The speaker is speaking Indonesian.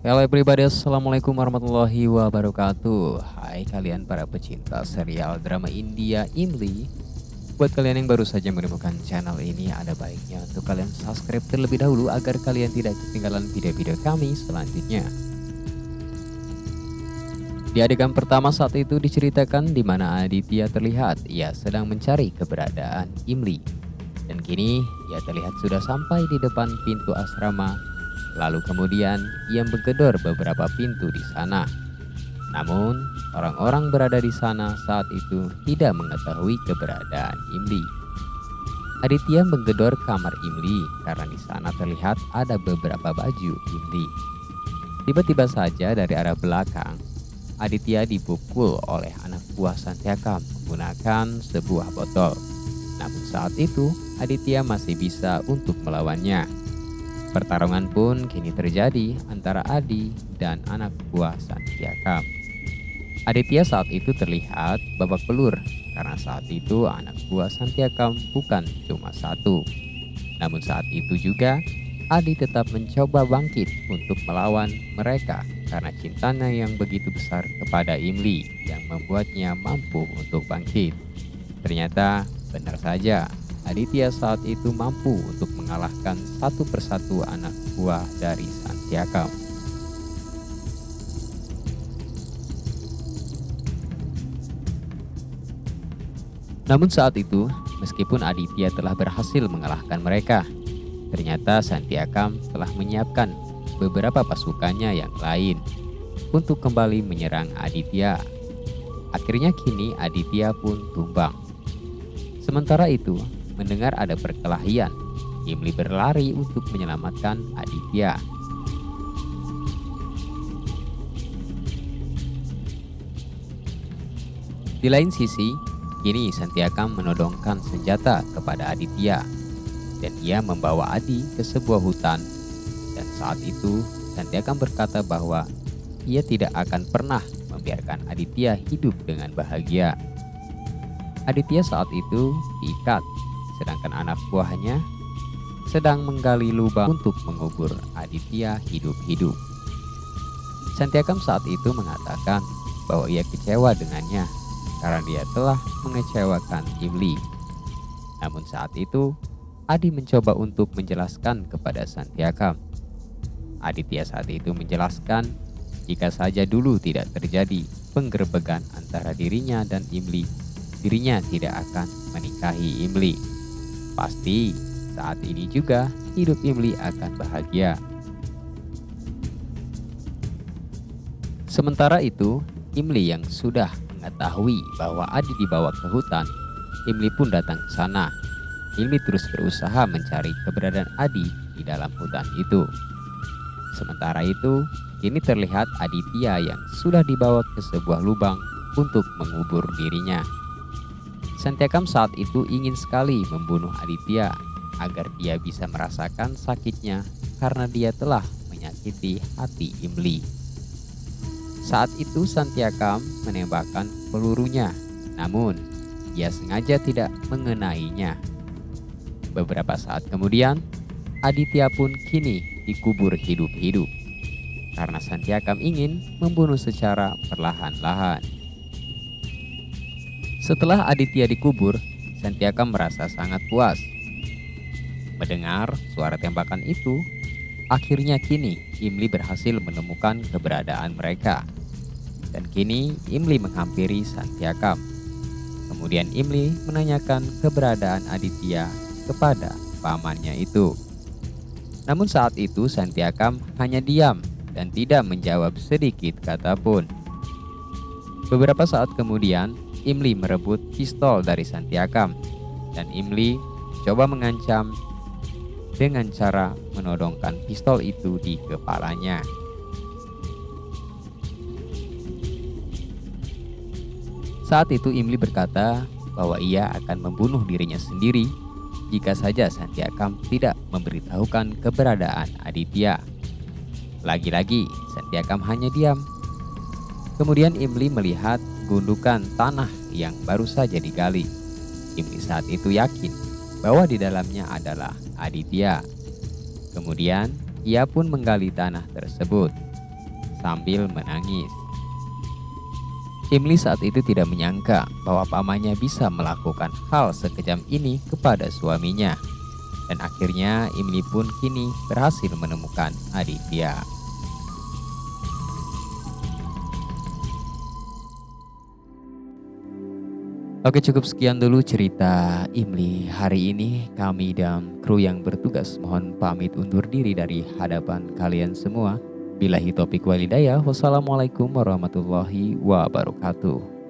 Halo everybody, assalamualaikum warahmatullahi wabarakatuh. Hai kalian para pecinta serial drama India Imli. Buat kalian yang baru saja menemukan channel ini, ada baiknya untuk kalian subscribe terlebih dahulu agar kalian tidak ketinggalan video-video kami selanjutnya. Di adegan pertama saat itu diceritakan di mana Aditya terlihat ia sedang mencari keberadaan Imli. Dan kini ia terlihat sudah sampai di depan pintu asrama. Lalu kemudian ia menggedor beberapa pintu di sana. Namun orang-orang berada di sana saat itu tidak mengetahui keberadaan Imli. Aditya menggedor kamar Imli karena di sana terlihat ada beberapa baju Imli. Tiba-tiba saja dari arah belakang, Aditya dipukul oleh anak buah Santyakam menggunakan sebuah botol. Namun saat itu Aditya masih bisa untuk melawannya. Pertarungan pun kini terjadi antara Adi dan anak buah Santyakam. Aditya saat itu terlihat babak belur karena saat itu anak buah Santyakam bukan cuma satu. Namun saat itu juga Adi tetap mencoba bangkit untuk melawan mereka karena cintanya yang begitu besar kepada Imli yang membuatnya mampu untuk bangkit. Ternyata benar saja, Aditya saat itu mampu untuk mengalahkan satu persatu anak buah dari Santyakam. Namun saat itu, meskipun Aditya telah berhasil mengalahkan mereka, ternyata Santyakam telah menyiapkan beberapa pasukannya yang lain untuk kembali menyerang Aditya. Akhirnya kini Aditya pun tumbang. Sementara itu, mendengar ada perkelahian, Imli berlari untuk menyelamatkan Aditya. Di lain sisi, kini Santyakam menodongkan senjata kepada Aditya dan ia membawa Adi ke sebuah hutan. Dan saat itu, Santyakam berkata bahwa ia tidak akan pernah membiarkan Aditya hidup dengan bahagia. Aditya saat itu diikat, sedangkan anak buahnya sedang menggali lubang untuk mengubur Aditya hidup-hidup. Santyakam saat itu mengatakan bahwa ia kecewa dengannya karena dia telah mengecewakan Imli. Namun saat itu, Adi mencoba untuk menjelaskan kepada Santyakam. Aditya saat itu menjelaskan jika saja dulu tidak terjadi penggerbegan antara dirinya dan Imli, dirinya tidak akan menikahi Imli. Pasti saat ini juga hidup Imli akan bahagia. Sementara itu, Imli yang sudah mengetahui bahwa Adi dibawa ke hutan, Imli pun datang ke sana. Imli terus berusaha mencari keberadaan Adi di dalam hutan itu. Sementara itu, kini terlihat Aditya yang sudah dibawa ke sebuah lubang untuk mengubur dirinya. Santyakam saat itu ingin sekali membunuh Aditya agar dia bisa merasakan sakitnya karena dia telah menyakiti hati Imli. Saat itu Santyakam menembakkan pelurunya, namun ia sengaja tidak mengenainya. Beberapa saat kemudian, Aditya pun kini dikubur hidup-hidup karena Santyakam ingin membunuh secara perlahan-lahan. Setelah Aditya dikubur, Santyakam merasa sangat puas. Mendengar suara tembakan itu, akhirnya kini Imli berhasil menemukan keberadaan mereka. Dan kini Imli menghampiri Santyakam. Kemudian Imli menanyakan keberadaan Aditya kepada pamannya itu. Namun saat itu Santyakam hanya diam dan tidak menjawab sedikit kata pun. Beberapa saat kemudian, Imli merebut pistol dari Santyakam dan Imli coba mengancam dengan cara menodongkan pistol itu di kepalanya. Saat itu Imli berkata bahwa ia akan membunuh dirinya sendiri jika saja Santyakam tidak memberitahukan keberadaan Aditya. Lagi-lagi Santyakam hanya diam. Kemudian Imli melihat gundukan tanah yang baru saja digali. Imli saat itu yakin bahwa di dalamnya adalah Aditya. Kemudian ia pun menggali tanah tersebut. sambil menangis. Imli saat itu tidak menyangka bahwa pamannya bisa melakukan hal sekejam ini kepada suaminya. Dan akhirnya Imli pun kini berhasil menemukan Aditya. Oke, cukup sekian dulu cerita Imli hari ini. Kami dan kru yang bertugas mohon pamit undur diri dari hadapan kalian semua. Billahi taufiq walhidayah. Wassalamualaikum warahmatullahi wabarakatuh.